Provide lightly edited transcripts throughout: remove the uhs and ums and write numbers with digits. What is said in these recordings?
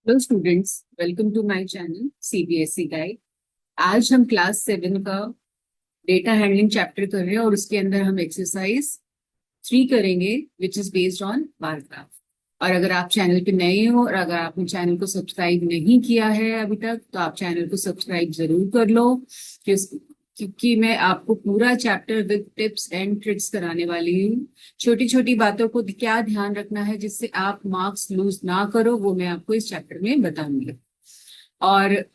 Hello students, welcome to my channel CBSE guide. आज हम class 7 का डेटा हैंडलिंग चैप्टर कर रहे हैं और उसके अंदर हम एक्सरसाइज 3 करेंगे which is based on bar graph. और अगर आप चैनल पे नए हो और अगर आपने चैनल को सब्सक्राइब नहीं किया है अभी तक, तो आप चैनल को सब्सक्राइब जरूर कर लो। क्यों- क्योंकि मैं आपको पूरा chapter with tips and tricks कराने वाली हूँ। छोटी छोटी बातों को क्या ध्यान रखना है जिससे आप मार्क्स लूज ना करो, वो मैं आपको इस चैप्टर में बताऊंगी। और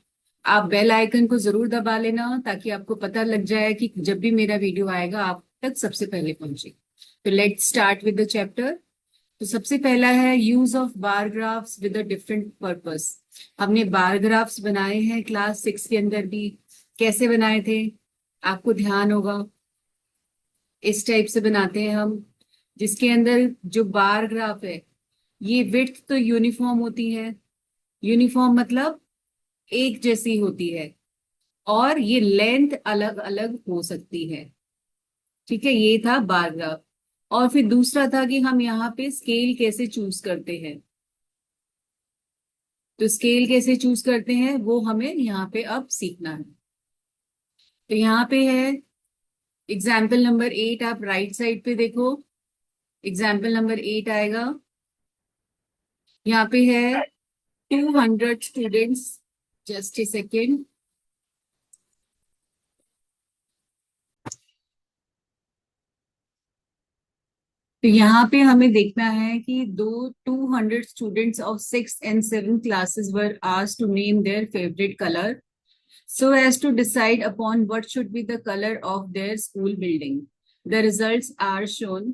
आप बेल आइकन को जरूर दबा लेना ताकि आपको पता लग जाए कि जब भी मेरा वीडियो आएगा आप तक सबसे पहले पहुंचे। तो let's start with the chapter. तो सबसे पहला है use of bar graphs with a different purpose. हमने बार ग्राफ्स बनाए हैं क्लास 6 के अंदर भी। कैसे बनाए थे आपको ध्यान होगा। इस टाइप से बनाते हैं हम, जिसके अंदर जो बार ग्राफ है, ये विड्थ तो यूनिफॉर्म होती है। यूनिफॉर्म मतलब एक जैसी होती है, और ये लेंथ अलग अलग हो सकती है। ठीक है, ये था बार ग्राफ। और फिर दूसरा था कि हम यहाँ पे स्केल कैसे चूज करते हैं। तो स्केल कैसे चूज करते हैं वो हमें यहाँ पे अब सीखना है। तो यहाँ पे है एग्जाम्पल नंबर 8। आप राइट साइड पे देखो, एग्जाम्पल नंबर 8 आएगा। यहाँ पे है 200 स्टूडेंट्स। Just a second. तो यहाँ पे हमें देखना है कि दो 200 students of 6 and 7 classes were asked to name their favourite colour so as to decide upon what should be the color of their school building. The results are shown.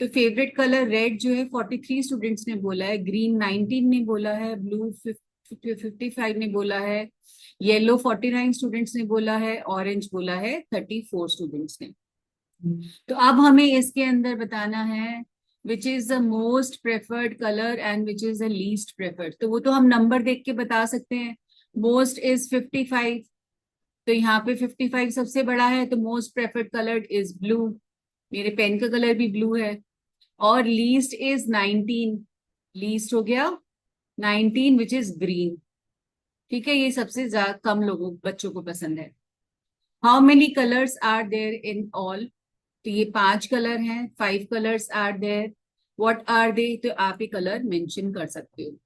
तो favourite colour red जो है 43 students ने बोला है, green 19 ने बोला है, blue 55 ने बोला है, येलो 49 स्टूडेंट्स ने बोला है, ऑरेंज बोला है 34 स्टूडेंट्स ने। तो अब हमें इसके अंदर बताना है विच is the most preferred colour and which is the least preferred. तो वो तो हम नंबर देख के बता सकते हैं। मोस्ट इज 55, तो यहाँ पे 55 सबसे बड़ा है, तो most preferred colour is blue. मेरे पेन का कलर भी ब्लू है। और लीस्ट इज 19। लीस्ट हो गया 19 विच इज ग्रीन। ठीक है, ये सबसे ज्यादा कम लोगों बच्चों को पसंद है। How many colours are there in all. तो ये 5 कलर हैं, 5 colours are there. What are they, तो आप ये कलर मेंशन कर सकते हो।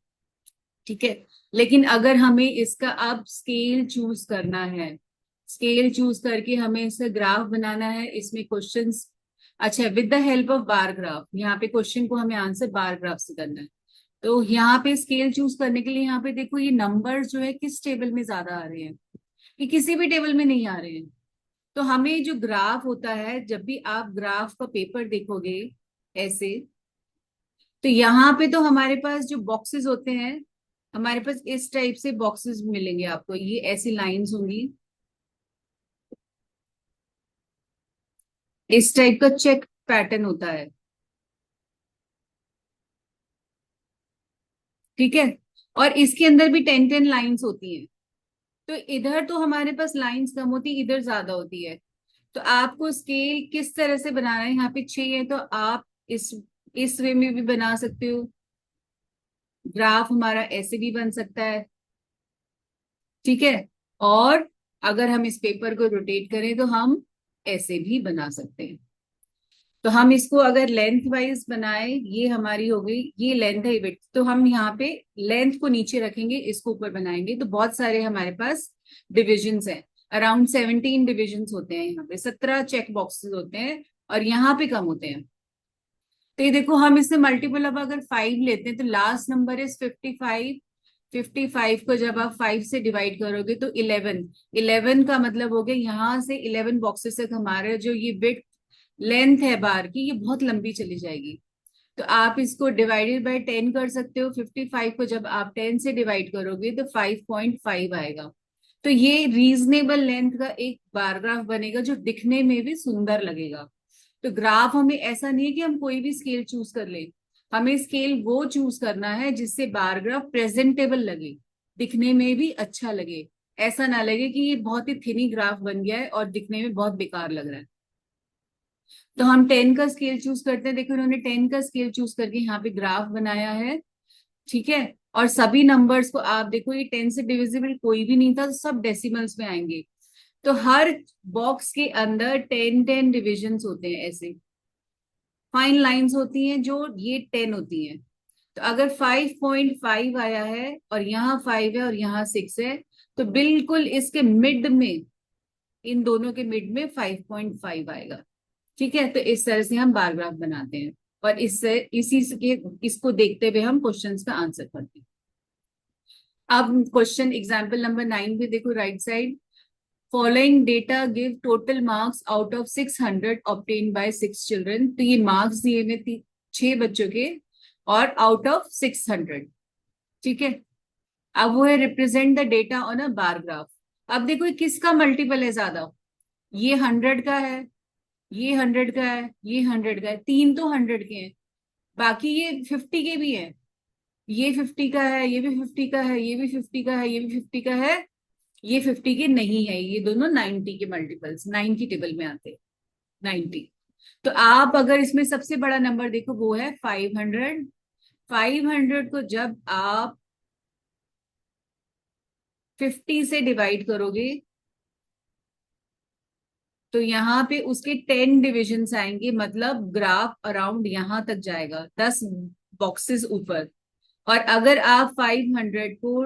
ठीक है, लेकिन अगर हमें इसका अब स्केल चूज करना है, स्केल चूज करके हमें इसका ग्राफ बनाना है, इसमें क्वेश्चंस। अच्छा, with the help of bar graph, यहाँ पे क्वेश्चन को हमें आंसर बार ग्राफ से करना है। तो यहाँ पे स्केल चूज करने के लिए यहाँ पे देखो, ये नंबर जो है किस टेबल में ज्यादा आ रहे हैं, ये किसी भी टेबल में नहीं आ रहे हैं। तो हमें जो ग्राफ होता है, जब भी आप ग्राफ का पेपर देखोगे ऐसे, तो यहाँ पे तो हमारे पास जो बॉक्सेस होते हैं, हमारे पास इस टाइप से बॉक्सेस मिलेंगे आपको, ये ऐसी लाइंस होंगी, इस टाइप का चेक पैटर्न होता है। ठीक है, और इसके अंदर भी 10-10 लाइंस होती हैं। तो इधर तो हमारे पास लाइंस कम होती, इधर ज्यादा होती है। तो आपको स्केल किस तरह से बनाना है, यहाँ पे 6 है तो आप इस वे में भी बना सकते हो। ग्राफ हमारा ऐसे भी बन सकता है। ठीक है, और अगर हम इस पेपर को रोटेट करें तो हम ऐसे भी बना सकते हैं। तो हम इसको अगर लेंथ वाइज बनाए, ये हमारी हो गई, ये लेंथ है विड्थ, तो हम यहाँ पे लेंथ को नीचे रखेंगे, इसको ऊपर बनाएंगे, तो बहुत सारे हमारे पास डिविजन्स हैं। अराउंड 17 डिविजन्स होते हैं, यहाँ पे 17 चेक बॉक्सेस होते हैं, और यहाँ पे कम होते हैं। तो ये देखो, हम इससे मल्टीपल अब अगर 5 लेते हैं तो लास्ट नंबर इज 55। 55 को जब आप 5 से डिवाइड करोगे तो 11। 11 का मतलब हो गया यहाँ से 11 बॉक्सेस तक हमारे जो ये विड्थ लेंथ है बार की, ये बहुत लंबी चली जाएगी। तो आप इसको डिवाइडेड बाय 10 कर सकते हो। 55 को जब आप 10 से डिवाइड करोगे तो 5.5 आएगा। तो ये रीजनेबल लेंथ का एक बार ग्राफ बनेगा जो दिखने में भी सुंदर लगेगा। तो ग्राफ हमें ऐसा नहीं है कि हम कोई भी स्केल चूज कर ले, हमें स्केल वो चूज करना है जिससे बार ग्राफ प्रेजेंटेबल लगे, दिखने में भी अच्छा लगे। ऐसा ना लगे कि ये बहुत ही थिनी ग्राफ बन गया है और दिखने में बहुत बेकार लग रहा है। तो हम 10 का स्केल चूज करते हैं। देखो, उन्होंने 10 का स्केल चूज करके यहाँ पे ग्राफ बनाया है। ठीक है, और सभी नंबर्स को आप देखो, ये 10 से डिविजिबल कोई भी नहीं था, तो सब डेसिमल्स में आएंगे। तो हर बॉक्स के अंदर 10 डिविजन्स होते हैं, ऐसे फाइन लाइंस होती हैं जो ये 10 होती हैं। तो अगर 5.5 आया है और यहाँ 5 है और यहाँ 6 है, तो बिल्कुल इसके मिड में, इन दोनों के मिड में 5.5 आएगा। ठीक है, तो इस तरह से हम बार ग्राफ बनाते हैं, और इससे इसी के इसको देखते हुए हम क्वेश्चंस का आंसर करते हैं। अब क्वेश्चन एग्जाम्पल नंबर 9 पे देखो, right side, following data give total marks out of 600 obtain bye 6 children. तो ये मार्क्स दिए हुए 6 बच्चों के, और आउट ऑफ 600। ठीक है, अब वो है represent the data on a bar graph. अब देखो ये किसका मल्टीपल है ज्यादा, ये 100 का है, ये 100 का है, ये 100 का है, तीन तो 100 के हैं, बाकी ये 50 के भी हैं। ये 50 का है, ये भी 50 का है, ये भी 50 का है, ये भी 50 का है, ये 50 के नहीं है, ये दोनों 90 के मल्टीपल्स, 90 टेबल में आते हैं, 90। तो आप अगर इसमें सबसे बड़ा नंबर देखो, वो है 500। 500 को जब आप 50 से डिवाइड करोगे, तो यहाँ पे उसके 10 डिविजन्स आएंगे, मतलब ग्राफ अराउंड यहां तक जाएगा, 10 बॉक्सेस ऊपर। और अगर आप 500 को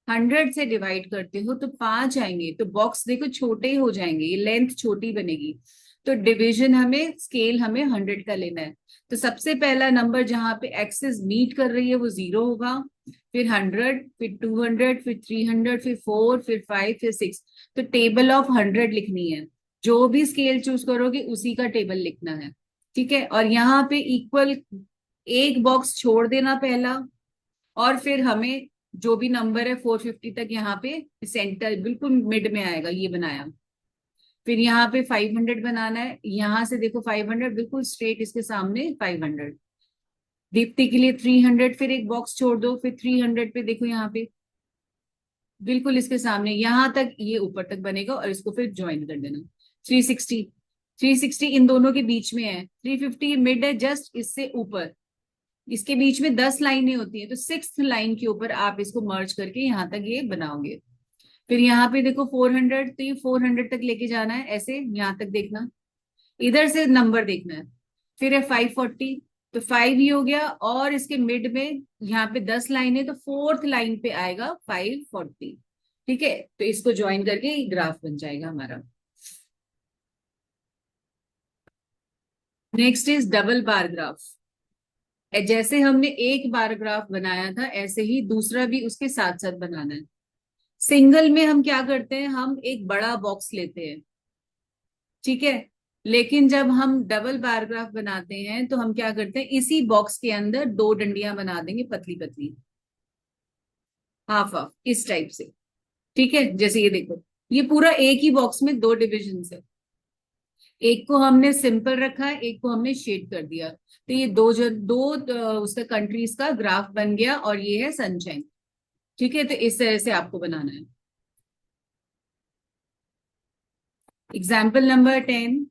100 से डिवाइड करते हो, तो 5 आएंगे, तो बॉक्स देखो छोटे हो जाएंगे, ये लेंथ छोटी बनेगी। तो डिवीजन हमें, स्केल हमें 100 का लेना है। तो सबसे पहला नंबर जहां पे एक्सेस मीट कर रही है वो 0 होगा, फिर 100, फिर 200, फिर 300, फिर 4, फिर 5, फिर 6। तो टेबल ऑफ 100 लिखनी है, जो भी स्केल चूज करोगे उसी का टेबल लिखना है। ठीक है, और यहाँ पे इक्वल एक बॉक्स छोड़ देना पहला, और फिर हमें जो भी नंबर है 450 तक यहाँ पे सेंटर बिल्कुल मिड में आएगा, ये बनाया। फिर यहाँ पे 500 बनाना है, यहां से देखो 500 बिल्कुल स्ट्रेट इसके सामने 500। दीप्ति के लिए 300, फिर एक बॉक्स छोड़ दो, फिर 300 पे देखो यहाँ पे बिल्कुल इसके सामने, यहां तक ये ऊपर तक बनेगा, और इसको फिर ज्वाइन कर देना। 360, 360 इन दोनों के बीच में है, 350 मिड है जस्ट इससे ऊपर, इसके बीच में 10 लाइनें होती हैं, तो 6th लाइन के ऊपर आप इसको मर्ज करके यहां तक ये बनाओगे। फिर यहाँ पे देखो 400, तो ये 400 तक लेके जाना है, ऐसे यहाँ तक देखना, इधर से नंबर देखना है। फिर है 540, तो 5 ही हो गया, और इसके मिड में यहाँ पे 10 लाइन है, तो 4th लाइन पे आएगा 540। ठीक है, तो इसको ज्वाइन करके ग्राफ बन जाएगा हमारा। Next is double bar graph. जैसे हमने एक बार ग्राफ बनाया था, ऐसे ही दूसरा भी उसके साथ साथ बनाना है। सिंगल में हम क्या करते हैं, हम एक बड़ा बॉक्स लेते हैं, ठीक है। लेकिन जब हम डबल बार ग्राफ बनाते हैं, तो हम क्या करते हैं, इसी बॉक्स के अंदर दो डंडियां बना देंगे पतली पतली, हाफ हाफ इस टाइप से। ठीक है, जैसे ये देखो, ये पूरा एक ही बॉक्स में दो डिविजन है, एक को हमने सिंपल रखा है, एक को हमने शेड कर दिया। तो ये उसका कंट्रीज का ग्राफ बन गया, और ये है सनशाइन। ठीक है, तो इस तरह से आपको बनाना है। Example number 10,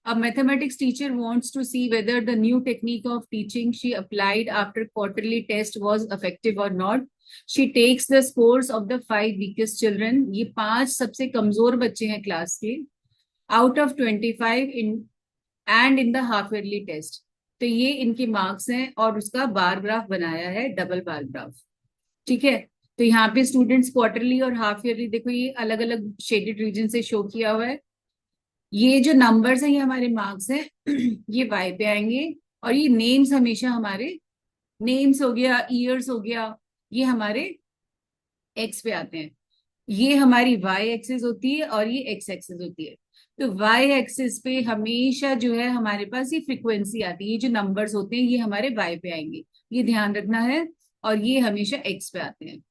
a mathematics teacher wants to see whether the new technique of teaching she applied after quarterly test was effective or not. She takes the scores of the 5 weakest children, ये 5 सबसे कमजोर बच्चे हैं class के, out of 25 in and in the half yearly test। तो ये इनके marks हैं, और उसका बार ग्राफ बनाया है, डबल बार ग्राफ। ठीक है, तो यहाँ पे स्टूडेंट्स क्वार्टरली और हाफ ईयरली देखो, ये अलग अलग शेडेड रीजन से शो किया हुआ है। ये जो नंबर्स हैं ये हमारे मार्क्स हैं, ये वाई पे आएंगे, और ये नेम्स हमेशा हमारे, नेम्स हो गया, ईयर्स हो गया, ये हमारे एक्स पे आते हैं। ये हमारी वाई एक्सिस होती है, और ये एक्स एक्सिस होती है। तो वाई एक्सिस पे हमेशा जो है हमारे पास ये फ्रीक्वेंसी आती है, ये जो नंबर्स होते हैं ये हमारे वाई पे आएंगे, ये ध्यान रखना है। और ये हमेशा एक्स पे आते हैं,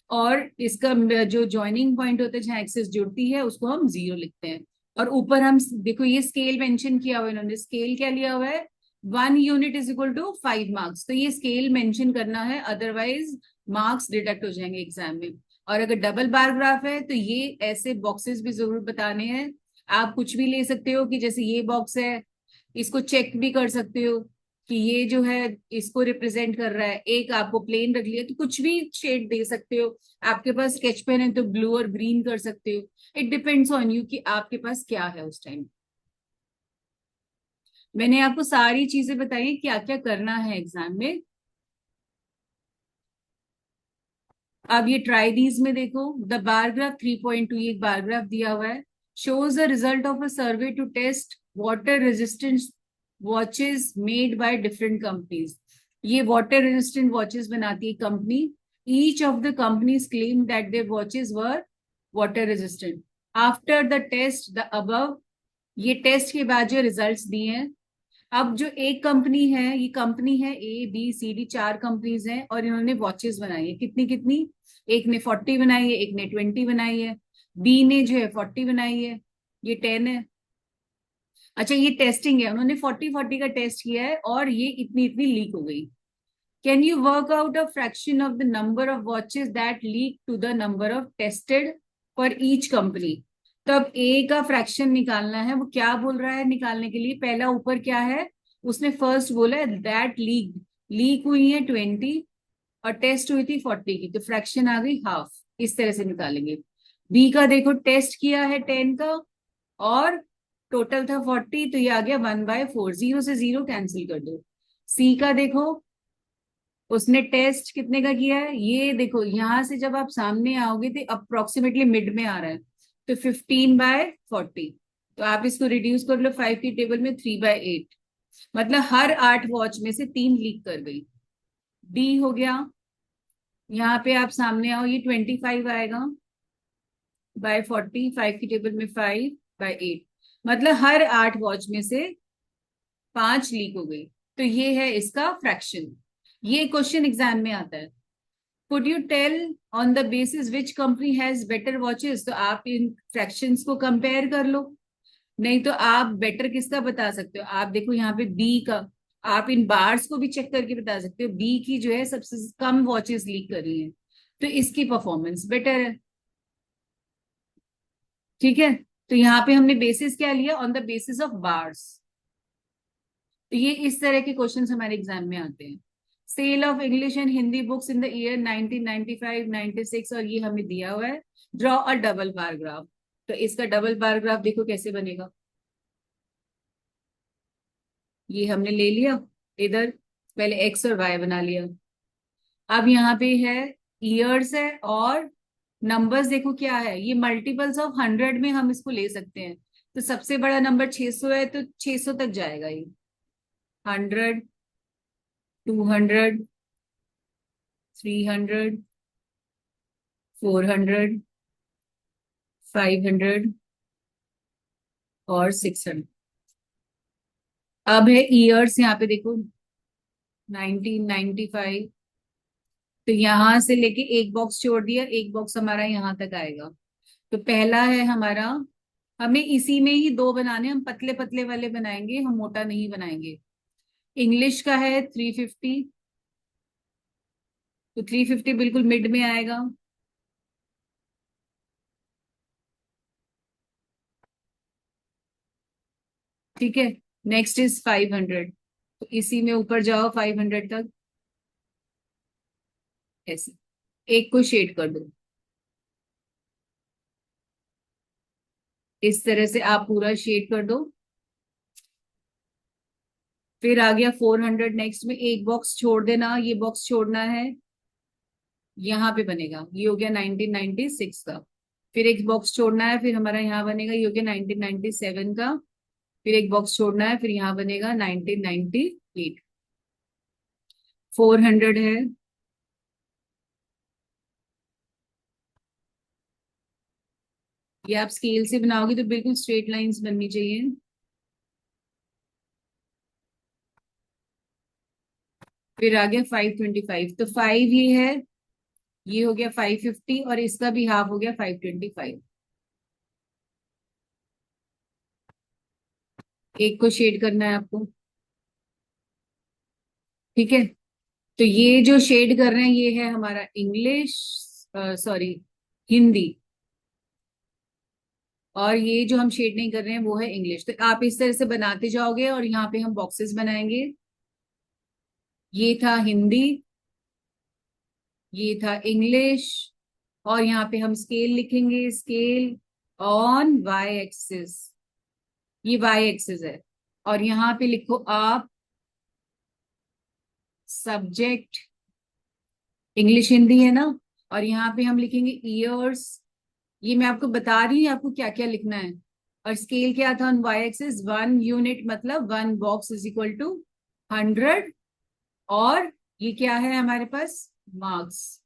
और इसका जो ज्वाइनिंग पॉइंट होता है जहाँ एक्सिस जुड़ती है, उसको हम 0 लिखते हैं। और ऊपर हम देखो ये स्केल मेंशन किया हुआ है इन्होंने, स्केल क्या लिया हुआ है, 1 unit is equal to 5 marks. तो ये स्केल मेंशन करना है, अदरवाइज मार्क्स डिडक्ट हो जाएंगे एग्जाम में। और अगर डबल बार ग्राफ है, तो ये ऐसे बॉक्सेस भी जरूर बताने हैं। आप कुछ भी ले सकते हो, कि जैसे ये बॉक्स है, इसको चेक भी कर सकते हो, कि ये जो है इसको रिप्रेजेंट कर रहा है, एक आपको प्लेन रख लिया तो कुछ भी शेड दे सकते हो। आपके पास स्केच पेन है तो ब्लू और ग्रीन कर सकते हो। इट डिपेंड्स ऑन यू कि आपके पास क्या है उस टाइम। मैंने आपको सारी चीजें बताई क्या क्या करना है एग्जाम में। अब ये ट्राई दीज में देखो, द बार ग्राफ 3.2 एक बार ग्राफ दिया हुआ है। Shows the result of a survey to test water resistance watches made by different companies. ये वाटर रेजिस्टेंट वॉचेस बनाती है कंपनी। Each of the companies claim that their watches were water resistant after the test the above. ये test के बाद जो results दिए हैं। अब जो एक कंपनी है, ये कंपनी है ABCD, चार कंपनीज हैं और इन्होंने वॉचेस बनाई है। कितनी कितनी? एक ने 40 बनाई है, एक ने 20 बनाई है, बी ने जो है 40 बनाई है, ये 10 है। अच्छा, ये टेस्टिंग है, उन्होंने 40-40 का टेस्ट किया है और ये इतनी इतनी लीक हो गई। Can you work out a fraction of the number of watches that leak to the number of tested for each company? तो अब ए का फ्रैक्शन निकालना है। वो क्या बोल रहा है निकालने के लिए? पहला ऊपर क्या है, उसने फर्स्ट बोला है दैट लीक, लीक हुई है 20 और टेस्ट हुई थी 40 की, तो फ्रैक्शन आ गई हाफ। इस तरह से निकालेंगे। बी का देखो, टेस्ट किया है 10 का और टोटल था 40, तो ये आ गया 1/4, जीरो से जीरो कैंसिल कर दो। सी का देखो, उसने टेस्ट कितने का किया है, ये देखो यहां से जब आप सामने आओगे तो अप्रोक्सीमेटली मिड में आ रहा है, तो 15/40। तो आप इसको रिड्यूस कर लो 5 की टेबल में, 3/8। मतलब हर 8 वॉच में से 3 लीक कर गई। डी हो गया, यहाँ पे आप सामने आओ, ये 25 आएगा बाय 40, 5 की टेबल में 5/8। मतलब हर 8 वॉच में से 5 लीक हो गई। तो ये है इसका फ्रैक्शन। ये क्वेश्चन एग्जाम में आता है। Could you tell on the basis which company has better watches? तो आप इन फ्रैक्शंस को कंपेयर कर लो। नहीं तो आप बेटर किसका बता सकते हो? आप देखो यहाँ पे बी का, आप इन बार्स को भी चेक करके बता सकते हो। बी की जो है सबसे कम वॉचेस लीक कर रही है, तो इसकी परफॉर्मेंस बेटर है। ठीक है, तो यहाँ पे हमने बेसिस क्या लिया? On the basis of bars. तो ये इस तरह के क्वेश्चंस हमारे एग्जाम में आते हैं। Sale of English and Hindi books in the year 1995-96, और ये हमें दिया हुआ है। Draw a double bar graph. तो इसका डबल बार ग्राफ देखो कैसे बनेगा। ये हमने ले लिया इधर, पहले एक्स और वाई बना लिया। अब यहाँ पे है ईयर्स है और नंबर्स देखो क्या है, ये मल्टीपल्स ऑफ 100 में हम इसको ले सकते हैं। तो सबसे बड़ा नंबर 600 है, तो 600 तक जाएगा ये। 100, 200, 300, 400, 500 और 600। अब है ईयर्स, यहाँ पे देखो 1995। तो यहां से लेके एक बॉक्स छोड़ दिया, एक बॉक्स हमारा यहाँ तक आएगा। तो पहला है हमारा, हमें इसी में ही दो बनाने, हम पतले पतले वाले बनाएंगे, हम मोटा नहीं बनाएंगे। इंग्लिश का है 350, तो 350 बिल्कुल मिड में आएगा। ठीक है, नेक्स्ट इज 500, तो इसी में ऊपर जाओ 500 तक, ऐसे एक को शेड कर दो। इस तरह से आप पूरा शेड कर दो। फिर आ गया 400, नेक्स्ट में एक बॉक्स छोड़ देना, ये बॉक्स छोड़ना है, यहाँ पे बनेगा, ये हो गया 1996 का। फिर एक बॉक्स छोड़ना है, फिर हमारा यहाँ बनेगा, ये हो गया 1997 का। फिर एक बॉक्स छोड़ना है, फिर यहाँ बनेगा 1998। 400 है, ये आप स्केल से बनाओगे तो बिल्कुल स्ट्रेट लाइंस बननी चाहिए। फिर आ गया 525, तो 5 ये है, ये हो गया 550 और इसका भी हाफ हो गया 525। एक को शेड करना है आपको। ठीक है, तो ये जो शेड कर रहे हैं ये है हमारा इंग्लिश, सॉरी, हिंदी। और ये जो हम शेड नहीं कर रहे हैं वो है इंग्लिश। तो आप इस तरह से बनाते जाओगे और यहाँ पे हम बॉक्सेस बनाएंगे। ये था हिंदी, ये था इंग्लिश, और यहाँ पे हम स्केल लिखेंगे, स्केल ऑन वाई एक्सिस, ये वाई एक्सिस है। और यहाँ पे लिखो आप सब्जेक्ट, इंग्लिश हिंदी है ना। और यहाँ पे हम लिखेंगे ईयर्स, ये मैं आपको बता रही हूँ आपको क्या क्या लिखना है। और स्केल क्या था ऑन वाई एक्सिस, 1 यूनिट, मतलब 1 बॉक्स इज इक्वल टू 100। और ये क्या है हमारे पास, मार्क्स,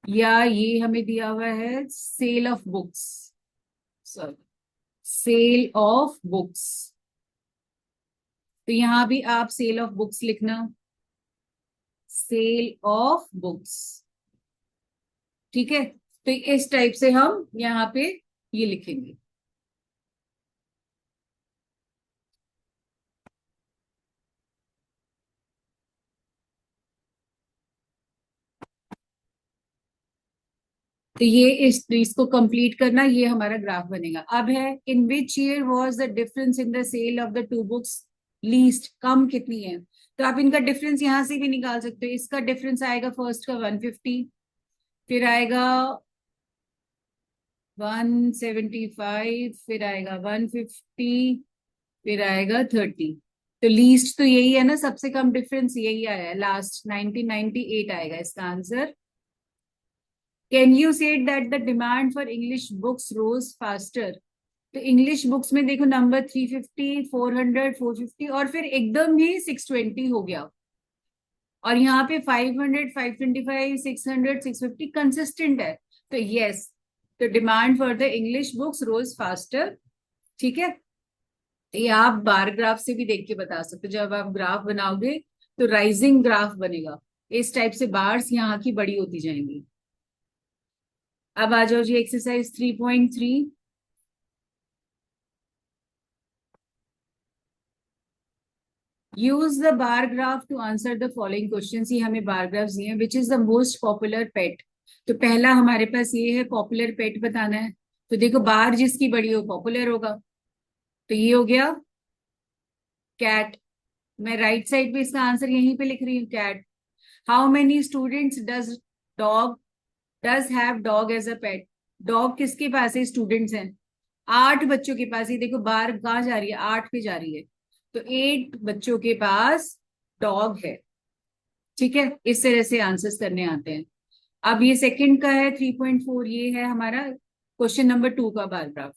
या ये हमें दिया हुआ है sale of books, sorry, sale of books. तो यहां भी आप सेल ऑफ बुक्स लिखना, सेल ऑफ बुक्स। ठीक है, तो इस टाइप से हम यहाँ पे ये लिखेंगे। तो ये इसको कंप्लीट करना, ये हमारा ग्राफ बनेगा। अब है in which year was the difference in the sale of the two books least, कम कितनी है। तो आप इनका डिफरेंस यहां से भी निकाल सकते हो। इसका डिफरेंस आएगा फर्स्ट का 150, फिर आएगा 175, फिर आएगा 150, फिर आएगा 30। तो लीस्ट तो यही है ना, सबसे कम डिफरेंस यही आया है, लास्ट 1998 आएगा इसका answer. Can you said that the demand for English books rose faster. तो इंग्लिश बुक्स में देखो नंबर 350, 400, 450, और फिर एकदम ही 620 हो गया। और यहाँ पे 500, 525, 600, 650 कंसिस्टेंट है। तो यस, तो demand for the English books rose faster. ठीक है, तो ये आप बार ग्राफ से भी देख के बता सकते हो। जब आप ग्राफ बनाओगे तो राइजिंग ग्राफ बनेगा, इस टाइप से बार्स यहाँ की बड़ी होती जाएंगी। अब आ जाओ जी exercise 3.3। Use the bar graph to answer the following question. ये हमें बार ग्राफ दिए हैं। Which is the most popular pet. तो पहला हमारे पास ये है, पॉपुलर पेट बताना है। तो देखो बार जिसकी बड़ी हो पॉपुलर होगा, तो ये हो गया कैट। मैं राइट साइड पे इसका आंसर यहीं पे लिख रही हूँ, cat. How many students dog does have dog as a pet. Dog किसके पास है, स्टूडेंट्स हैं, 8 बच्चों के पास। ये देखो बार कहाँ जा रही है, 8 पे जा रही है। तो 8 बच्चों के पास डॉग है। ठीक है, इस तरह से आंसर्स करने आते हैं। अब ये सेकंड का है 3.4, ये है हमारा क्वेश्चन नंबर 2 का बारग्राफ।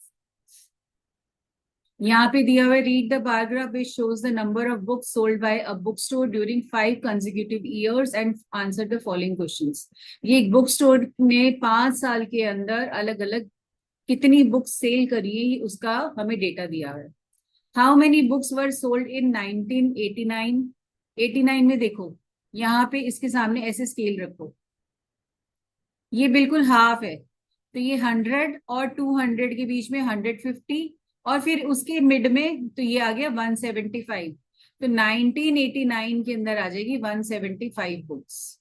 यहाँ पे दिया हुआ है, read the bar graph which shows the number of books sold by a book store during 5 consecutive years and answer the following questions. ये एक बुक स्टोर ने 5 साल के अंदर अलग अलग कितनी बुक्स सेल करी है, ये उसका हमें डेटा दिया है। How many books were sold in 1989। 89 में देखो, यहाँ पे इसके सामने ऐसे स्केल रखो, ये बिल्कुल हाफ है। तो ये 100 और 200 के बीच में 150, और फिर उसके मिड में तो ये आ गया 175। तो 1989 के अंदर आ जाएगी 175 बुक्स।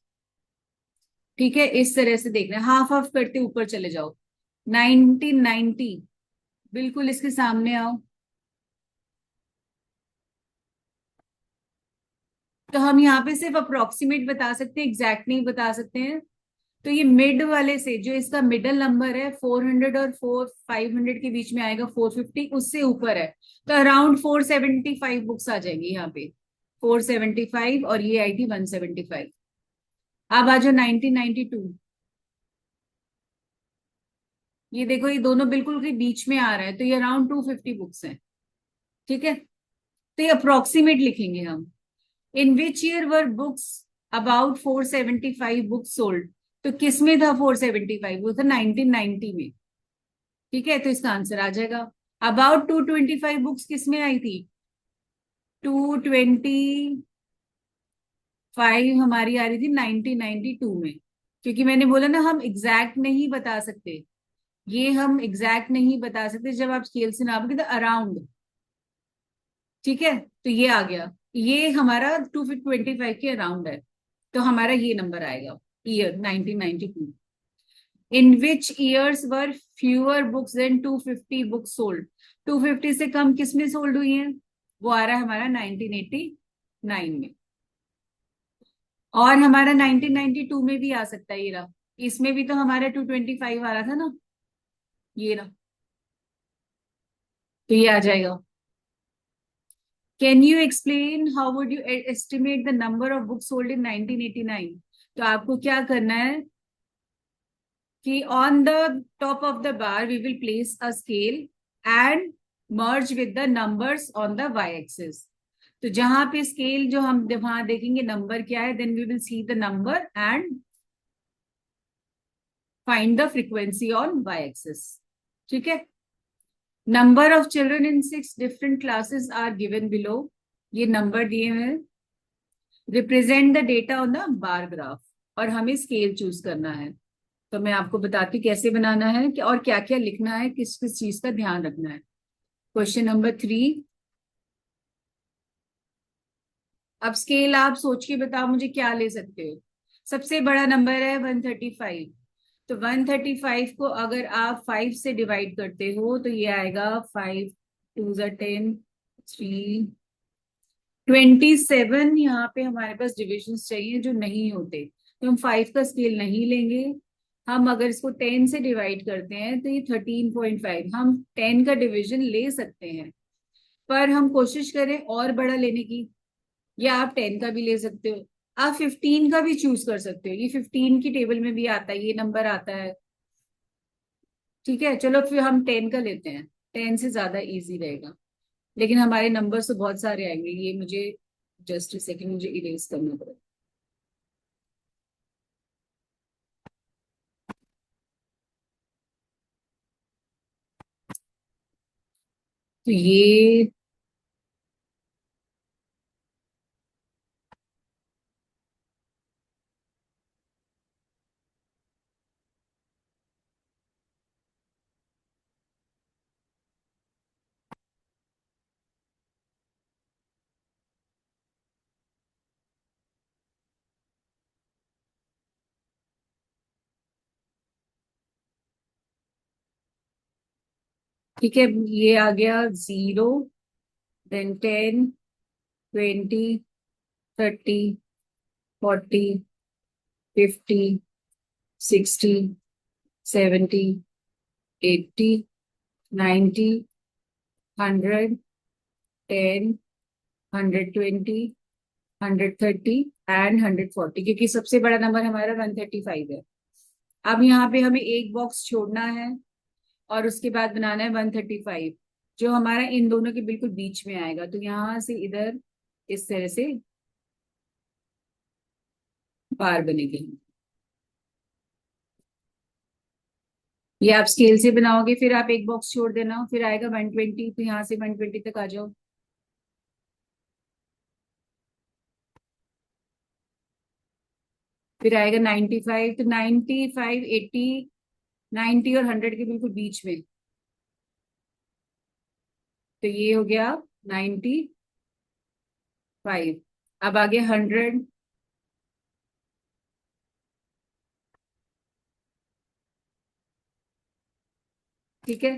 ठीक है, इस तरह से देखना, हाफ हाफ करते ऊपर चले जाओ। 1990, बिल्कुल इसके सामने आओ। तो हम यहाँ पे सिर्फ अप्रोक्सीमेट बता सकते हैं, एग्जैक्ट नहीं बता सकते हैं। तो ये मिड वाले से, जो इसका मिडल नंबर है 400 और 500 के बीच में आएगा 450, उससे ऊपर है तो अराउंड 475 बुक्स आ जाएंगी यहाँ पे, 475, और ये आई थी 175। अब आ जाओ 1992। ये देखो ये दोनों बिल्कुल के बीच में आ रहा है, तो ये अराउंड 250 बुक्स हैं। ठीक है, तो ये अप्रोक्सीमेट लिखेंगे हम। In which year were books about 475 books sold. तो किस में था 475, वो था 1990 में। ठीक है, तो इसका आंसर आ जाएगा। अबाउट 225 बुक्स किस में आई थी, 225 हमारी आ रही थी 1992 में। क्योंकि मैंने बोला ना हम एग्जैक्ट नहीं बता सकते, ये हम एग्जैक्ट नहीं बता सकते, जब आप स्केल से नापोगे तो अराउंड। ठीक है, तो ये आ गया, ये हमारा 225 के अराउंड है, तो हमारा ये नंबर आएगा, year 1992। In which years were fewer books than 250 books sold. 250 से कम किसमें सोल्ड हुई हैं, वो आ रहा है हमारा 1989 में। और हमारा 1992 में भी आ सकता है, ये रहा। इसमें भी तो हमारा 225 आ रहा था ना, ये रहा। तो ये आ जाएगा। Can you explain how would you estimate the number of books sold in 1989? तो आपको क्या करना है कि on the top of the bar we will place a scale and merge with the numbers on the y axis. तो जहां पे scale जो हम वहां देखेंगे नंबर क्या है, then we will see the number and find the frequency on y axis. ठीक है। Number of children in 6 different classes are given below. ये नंबर दिए हुए हैं। Represent the data on the bar graph. और हमें स्केल चूज करना है। तो मैं आपको बताती हूँ कैसे बनाना है कि और क्या क्या लिखना है, किस किस चीज का ध्यान रखना है। Question number 3। अब स्केल आप सोच के बताओ मुझे क्या ले सकते हो। सबसे बड़ा नंबर है 135। तो 135 को अगर आप 5 से डिवाइड करते हो तो ये आएगा 5 2 10 3 27। यहाँ पे हमारे पास डिविजन्स चाहिए जो नहीं होते, तो हम 5 का स्केल नहीं लेंगे। हम अगर इसको 10 से डिवाइड करते हैं तो ये 13.5। हम 10 का डिवीजन ले सकते हैं, पर हम कोशिश करें और बड़ा लेने की। या आप 10 का भी ले सकते हो, आप 15 का भी चूज कर सकते हो। ये 15 की टेबल में भी आता है, ये नंबर आता है। ठीक है, चलो फिर हम 10 का लेते हैं। 10 से ज्यादा इजी रहेगा, लेकिन हमारे नंबर तो बहुत सारे आएंगे। ये मुझे जस्ट सेकंड, मुझे इरेज करना पड़ेगा। तो ये ठीक है, ये आ गया 0, देन 10 20 30 40 50 60 70 80 90 100 10 120 130 एंड 140, क्योंकि सबसे बड़ा नंबर हमारा 135 है। अब यहाँ पे हमें एक बॉक्स छोड़ना है और उसके बाद बनाना है 135, जो हमारा इन दोनों के बिल्कुल बीच में आएगा। तो यहाँ से इधर इस तरह से बार बनेगी। ये आप स्केल से बनाओगे, फिर आप एक बॉक्स छोड़ देना, फिर आएगा 120, तो यहाँ से 120 तक आ जाओ। फिर आएगा 95, तो 95 80 90 और 100 के बिल्कुल बीच में। तो ये हो गया 95। अब आगे 100। ठीक है,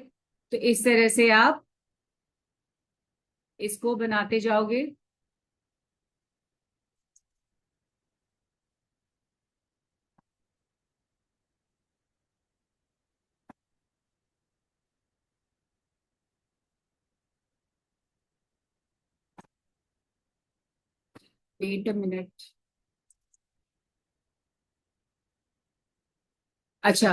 तो इस तरह से आप इसको बनाते जाओगे। Wait a minute. अच्छा,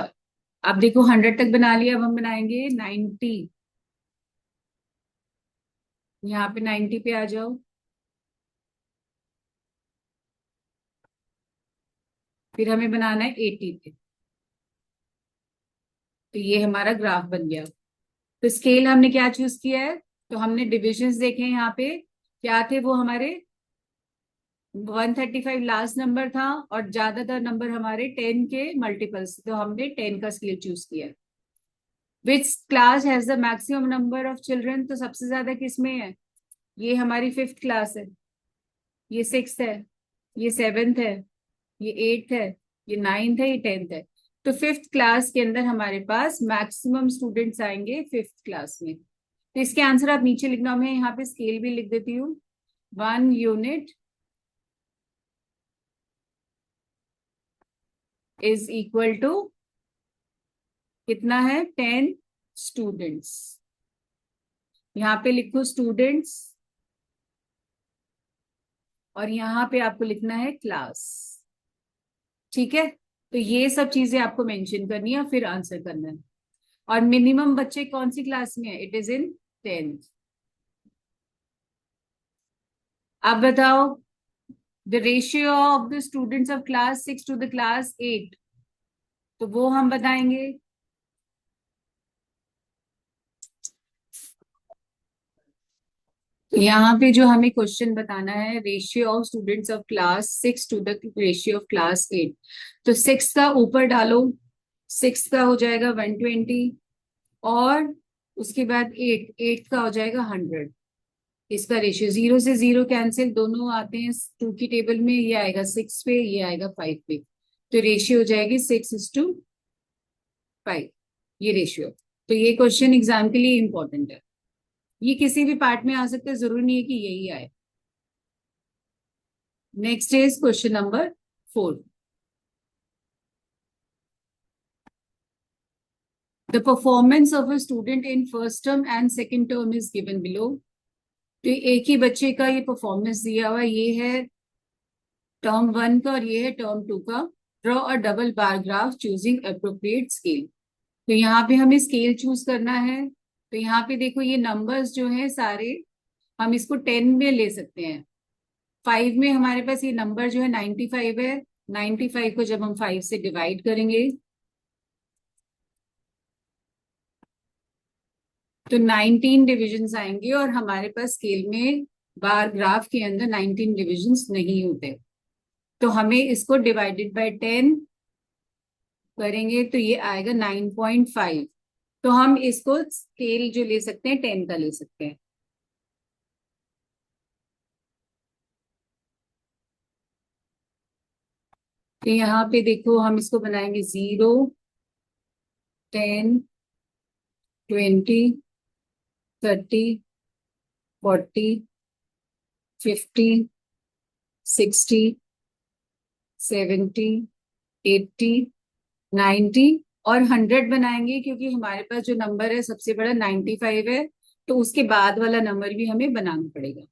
अब देखो 100 तक बना लिया, अब हम बनाएंगे 90। यहाँ पे 90 पे आ जाओ। फिर हमें बनाना है 80 पे। तो ये हमारा ग्राफ बन गया। तो स्केल हमने क्या चूज किया है, तो हमने डिविजन्स देखे यहाँ पे क्या थे, वो हमारे 135 लास्ट नंबर था और ज्यादातर नंबर हमारे 10 के मल्टीपल्स, तो हमने 10 का स्केल चूज किया। Which class has the maximum number of children? तो सबसे ज्यादा किस में है? ये हमारी 5th क्लास है, ये 6th है, ये 7th है, ये 8th है, ये 9th है, ये 10th है। तो 5th क्लास के अंदर हमारे पास मैक्सिमम स्टूडेंट्स आएंगे 5th क्लास में। तो इसके आंसर आप नीचे लिखना, मैं यहाँ पे स्केल भी लिख देती हूँ। 1 यूनिट इज इक्वल टू कितना है, 10 स्टूडेंट्स। यहाँ पे लिखो स्टूडेंट्स, और यहाँ पे आपको लिखना है क्लास। ठीक है, तो ये सब चीजें आपको मेंशन करनी है और फिर आंसर करना है। और मिनिमम बच्चे कौन सी क्लास में है, इट इज इन 10th। अब बताओ the ratio of the students of class 6 to the class 8, तो वो हम बताएंगे। तो यहाँ पे जो हमें क्वेश्चन बताना है, ratio of students of class 6 to the ratio of class 8, तो 6 का ऊपर डालो, 6 का हो जाएगा 120, और उसके बाद 8 का हो जाएगा 100। इसका रेशियो 0 से 0 कैंसिल, दोनों आते हैं 2 की टेबल में, ये आएगा 6 पे, ये आएगा 5 पे, तो रेशियो हो जाएगी 6:5, ये रेशियो। तो ये क्वेश्चन एग्जाम के लिए इंपॉर्टेंट है, ये किसी भी पार्ट में आ सकता है, जरूरी नहीं है कि यही आए। Next is question number 4। The performance of a student in first term and second term is given below. तो एक ही बच्चे का ये परफॉर्मेंस दिया हुआ, ये है टर्म 1 का और ये है टर्म 2 का। Draw a double bar graph choosing appropriate scale. तो यहाँ पे हमें स्केल चूज करना है। तो यहाँ पे देखो ये नंबर्स जो है सारे, हम इसको 10 में ले सकते हैं। 5 में हमारे पास ये नंबर जो है 95 है। 95 को जब हम 5 से डिवाइड करेंगे तो 19 डिविजन्स आएंगे, और हमारे पास स्केल में बार ग्राफ के अंदर 19 डिविजन्स नहीं होते। तो हमें इसको डिवाइडेड बाय 10 करेंगे तो ये आएगा 9.5। तो हम इसको स्केल जो ले सकते हैं 10 का ले सकते हैं। तो यहाँ पे देखो हम इसको बनाएंगे 0, 10, 20, 30, 40, 50, 60, 70, 80, 90 और 100 बनाएंगे, क्योंकि हमारे पास जो नंबर है सबसे बड़ा 95 है, तो उसके बाद वाला नंबर भी हमें बनाना पड़ेगा।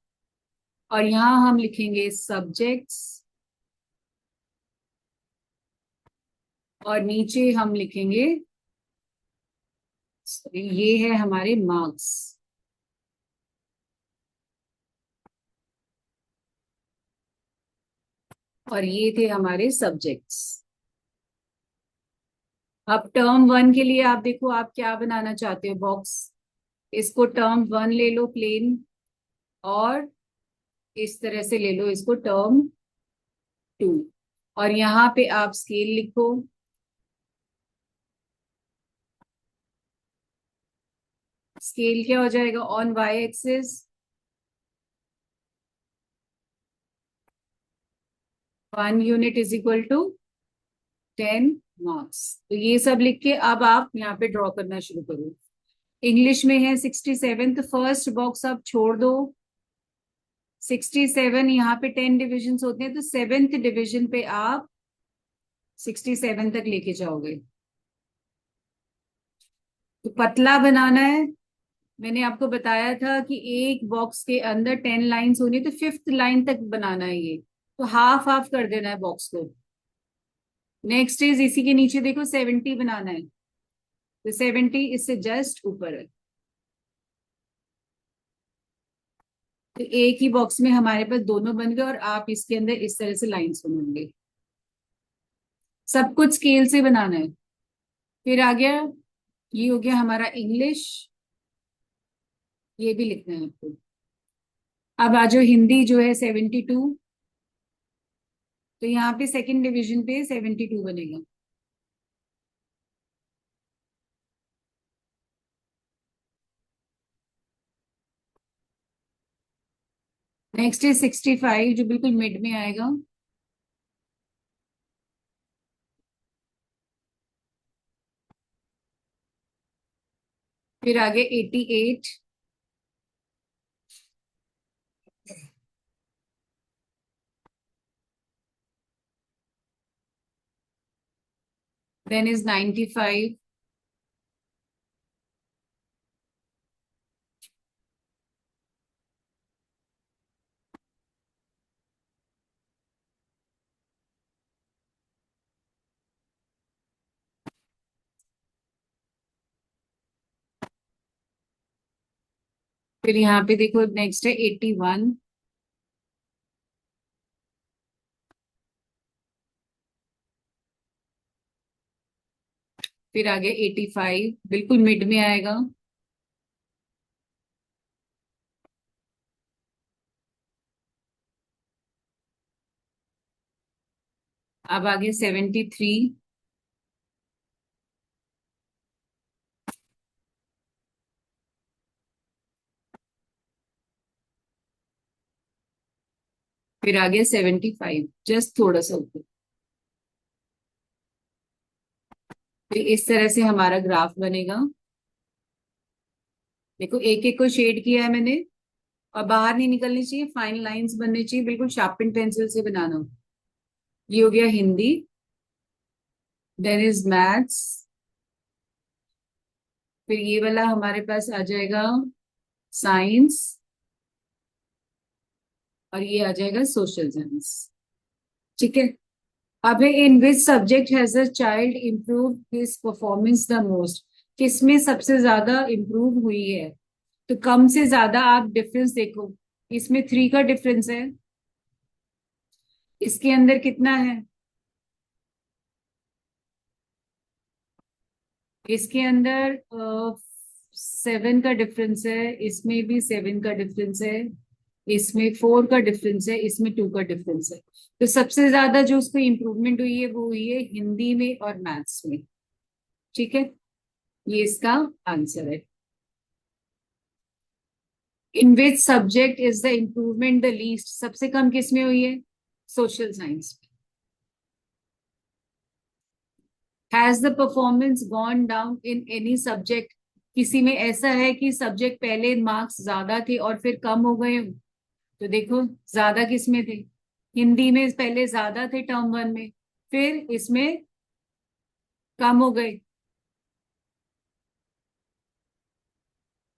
और यहाँ हम लिखेंगे सब्जेक्ट्स, और नीचे हम लिखेंगे, ये है हमारे मार्क्स। और ये थे हमारे सब्जेक्ट्स। अब टर्म 1 के लिए आप देखो आप क्या बनाना चाहते हो बॉक्स। इसको टर्म 1 ले लो प्लेन, और इस तरह से ले लो इसको टर्म 2, और यहाँ पे आप स्केल लिखो। स्केल क्या हो जाएगा, on y axis 1 unit is equal to 10 marks. तो ये सब लिख के अब आप यहाँ पे ड्रॉ करना शुरू करो। इंग्लिश में है 67, तो फर्स्ट बॉक्स आप छोड़ दो। 67, यहाँ पे 10 डिविजन होते हैं, तो 7th डिविजन पे आप 67 तक लेके जाओगे। तो पतला बनाना है। मैंने आपको बताया था कि एक बॉक्स के अंदर 10 लाइन्स होनी, तो 5th लाइन तक बनाना है ये, तो हाफ हाफ कर देना है बॉक्स को। नेक्स्ट इज इसी के नीचे देखो 70 बनाना है, तो 70 इससे जस्ट ऊपर है। तो एक ही बॉक्स में हमारे पास दोनों बन गए, और आप इसके अंदर इस तरह से लाइंस बनाएंगे। सब कुछ स्केल से बनाना है। फिर आ गया, ये हो गया हमारा इंग्लिश, ये भी लिखना है आपको। अब आ जाओ हिंदी जो है 72, तो यहाँ पे सेकंड डिवीजन पे 72 बनेगा। नेक्स्ट है 65 जो बिल्कुल मिड में आएगा। फिर आगे 88, then is 95, फिर यहाँ पे देखो नेक्स्ट है 81, फिर आगे 85 बिल्कुल मिड में आएगा, अब आगे 73, फिर आगे 75, जस्ट थोड़ा सा ऊपर। तो इस तरह से हमारा ग्राफ बनेगा। देखो एक एक को शेड किया है मैंने, और बाहर नहीं निकलनी चाहिए, फाइन लाइंस बननी चाहिए, बिल्कुल शार्पन पेंसिल से बनाना। ये हो गया हिंदी, देन इज मैथ्स, फिर ये वाला हमारे पास आ जाएगा साइंस, और ये आ जाएगा सोशल साइंस। ठीक है। अब है in which subject has a child improve his performance the most, किसमें सबसे ज्यादा इम्प्रूव हुई है। तो कम से ज्यादा आप डिफरेंस देखो, इसमें 3 का डिफरेंस है, इसके अंदर कितना है, इसके अंदर 7 का डिफरेंस है, इसमें भी 7 का डिफरेंस है, इसमें 4 का डिफरेंस है, इसमें 2 का डिफरेंस है। तो सबसे ज्यादा जो उसको इम्प्रूवमेंट हुई है वो हुई है हिंदी में और मैथ्स में। ठीक है, ये इसका आंसर है। In which subject is the improvement the least, सबसे कम किसमें हुई है, social science. Has the performance gone down in any subject, किसी में ऐसा है कि सब्जेक्ट पहले मार्क्स ज्यादा थे और फिर कम हो गए हो। तो देखो ज्यादा किस में थे, हिंदी में पहले ज्यादा थे टर्म वन में, फिर इसमें कम हो गए।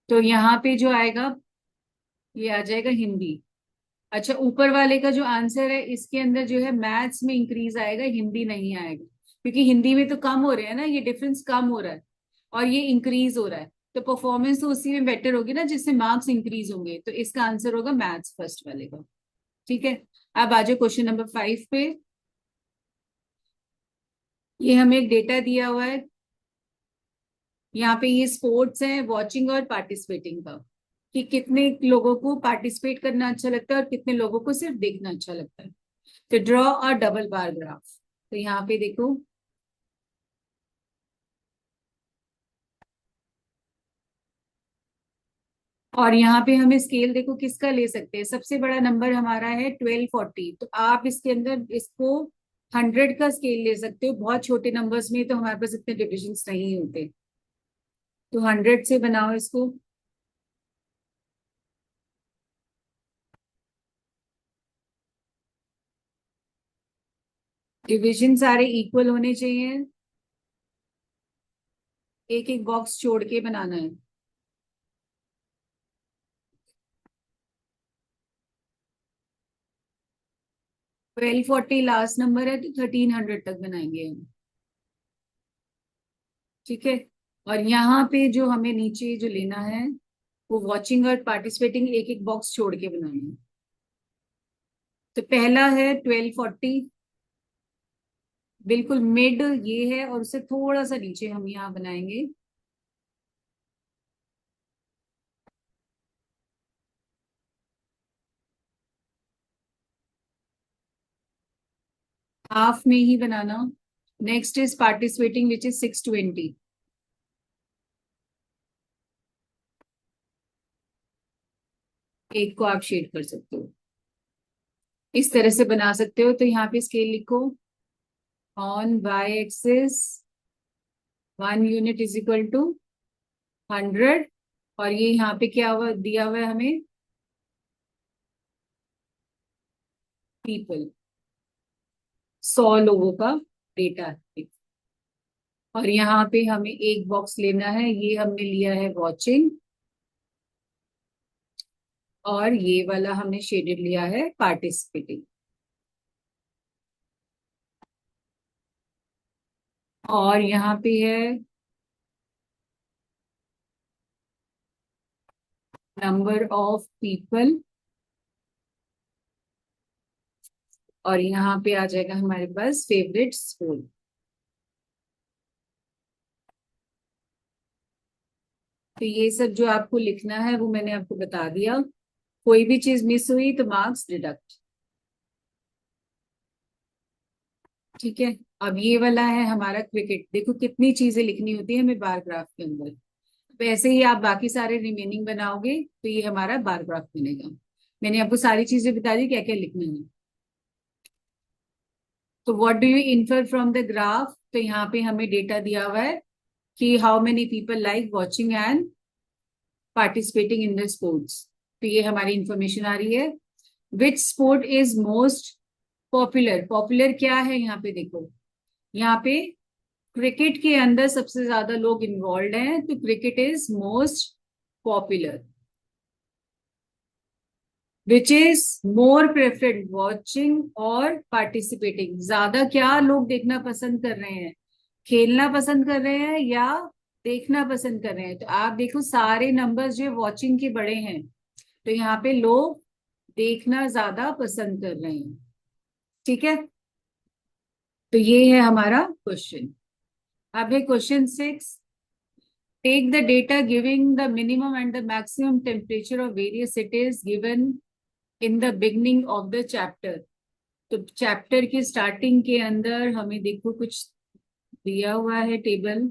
तो यहाँ पे जो आएगा ये आ जाएगा हिंदी। अच्छा, ऊपर वाले का जो आंसर है इसके अंदर जो है मैथ्स में इंक्रीज आएगा, हिंदी नहीं आएगा, क्योंकि हिंदी में तो कम हो रहे हैं ना, ये डिफरेंस कम हो रहा है और ये इंक्रीज हो रहा है। तो परफॉर्मेंस तो उसी में बेटर होगी ना जिससे मार्क्स इंक्रीज होंगे, तो इसका आंसर होगा मैथ्स फर्स्ट वाले का। ठीक है। अब आ जाओ क्वेश्चन नंबर 5 पे। ये हमें एक डेटा दिया हुआ है, यहाँ पे ये स्पोर्ट्स है, वॉचिंग और पार्टिसिपेटिंग का, कि कितने लोगों को पार्टिसिपेट करना अच्छा लगता है और कितने लोगों को सिर्फ देखना अच्छा लगता है। तो draw a double bar graph. तो यहाँ पे देखो, और यहाँ पे हमें स्केल देखो किसका ले सकते हैं, सबसे बड़ा नंबर हमारा है 1240, तो आप इसके अंदर इसको 100 का स्केल ले सकते हो। बहुत छोटे नंबर्स में तो हमारे पास इतने डिविजन्स नहीं होते, तो 100 से बनाओ इसको। डिविजन सारे इक्वल होने चाहिए, एक एक बॉक्स छोड़ के बनाना है। 1240 लास्ट नंबर है, तो 1300 तक बनाएंगे हम। ठीक है। और यहाँ पे जो हमें नीचे जो लेना है वो वॉचिंग और पार्टिसिपेटिंग एक एक बॉक्स छोड़ के बनाना है। तो पहला है 1240, बिल्कुल मिड ये है, और उससे थोड़ा सा नीचे हम यहाँ बनाएंगे। हाफ में ही बनाना। Next is participating which is 620, एक को आप शेड कर सकते हो, इस तरह से बना सकते हो। तो यहाँ पे स्केल लिखो, on y axis 1 unit is equal to 100, और ये यहाँ पे क्या हुआ दिया हुआ है हमें, पीपल, 100 लोगों का डेटा है। और यहाँ पे हमें एक बॉक्स लेना है, ये हमने लिया है वॉचिंग, और ये वाला हमने शेडेड लिया है पार्टिसिपेटिंग। और यहाँ पे है नंबर ऑफ पीपल, और यहाँ पे आ जाएगा हमारे पास फेवरेट स्कूल। तो ये सब जो आपको लिखना है वो मैंने आपको बता दिया। कोई भी चीज मिस हुई तो मार्क्स डिडक्ट। ठीक है। अब ये वाला है हमारा क्रिकेट। देखो कितनी चीजें लिखनी होती है हमें बार ग्राफ के अंदर। तो ऐसे ही आप बाकी सारे रिमेनिंग बनाओगे तो ये हमारा बार ग्राफ बनेगा। मैंने आपको सारी चीजें बता दी क्या क्या लिखना है। तो what do you infer from the graph? तो यहाँ पे हमें डेटा दिया हुआ है कि how many people like watching and participating in the sports. तो ये हमारी इंफॉर्मेशन आ रही है। Which sport is most popular? Popular क्या है यहाँ पे देखो, यहाँ पे क्रिकेट के अंदर सबसे ज्यादा लोग इन्वॉल्व हैं, तो cricket is most popular. Which is more preferred, watching और पार्टिसिपेटिंग? ज्यादा क्या लोग देखना पसंद कर रहे हैं, खेलना पसंद कर रहे हैं या देखना पसंद कर रहे हैं? तो आप देखो सारे नंबर्स जो वॉचिंग के बड़े हैं, तो यहाँ पे लोग देखना ज्यादा पसंद कर रहे हैं। ठीक है। तो ये है हमारा क्वेश्चन। अब है question 6। Take the data giving the minimum and the maximum temperature of various cities given in the beginning of the chapter। तो चैप्टर की स्टार्टिंग के अंदर हमें देखो कुछ दिया हुआ है टेबल।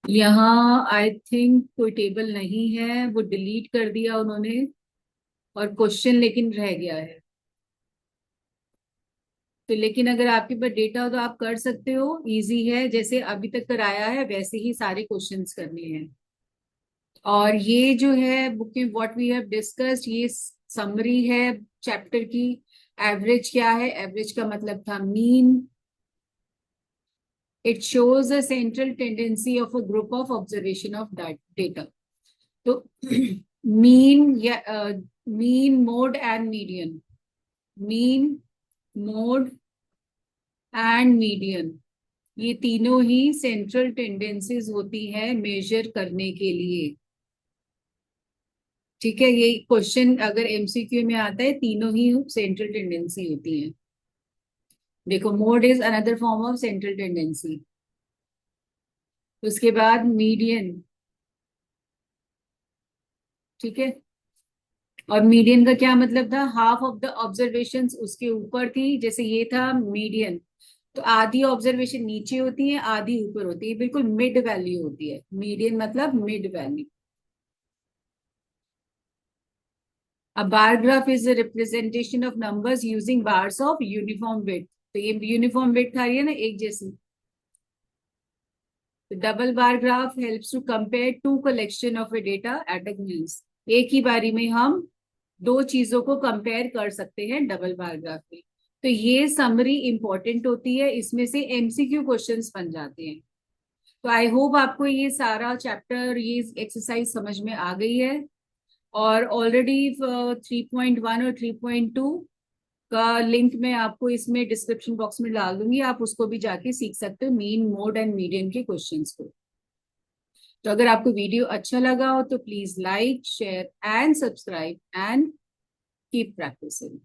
यहाँ आई थिंक कोई टेबल नहीं है, वो डिलीट कर दिया उन्होंने, और क्वेश्चन लेकिन रह गया है। तो लेकिन अगर आपके पास डेटा हो तो आप कर सकते हो, इजी है, जैसे अभी तक कराया है वैसे ही सारे क्वेश्चंस करने हैं। और ये जो है बुक में व्हाट वी हैव डिस्कस्ड, ये समरी है चैप्टर की। एवरेज क्या है? एवरेज का मतलब था mean. It shows a central tendency of a group of observation of data. तो मीन या mean, mode and median. Mean, mode and median, ये तीनों ही सेंट्रल टेंडेंसीज होती है मेजर करने के लिए। ठीक है। ये क्वेश्चन अगर एमसीक्यू में आता है, तीनों ही सेंट्रल टेंडेंसी होती है। देखो mode is another form of central tendency. उसके बाद मीडियन। ठीक है। और मीडियन का क्या मतलब था? हाफ ऑफ द ऑब्जर्वेशंस उसके ऊपर थी, जैसे ये था मीडियन। तो आधी ऑब्जर्वेशन नीचे होती है, आधी ऊपर होती है, बिल्कुल मिड वैल्यू होती है। मीडियन मतलब mid value. A bar graph is a representation of numbers using bars of uniform width। तो ये यूनिफॉर्म विड्थ आ रही है ना, एक जैसी। तो double bar graph helps to compare to collection of a data at a glimpse. एक ही बारी में हम दो चीजों को कंपेयर कर सकते हैं डबल बार ग्राफ में। तो ये समरी इंपॉर्टेंट होती है, इसमें से एमसीक्यू क्वेश्चंस बन जाते हैं। तो आई होप आपको ये सारा चैप्टर, ये एक्सरसाइज समझ में आ गई है। और ऑलरेडी 3.1 और 3.2 का लिंक मैं आपको इसमें डिस्क्रिप्शन बॉक्स में डाल दूंगी, आप उसको भी जाके सीख सकते हो, मीन, मोड एंड मीडियन के क्वेश्चंस को। तो अगर आपको वीडियो अच्छा लगा हो तो please like, share and subscribe and keep practising.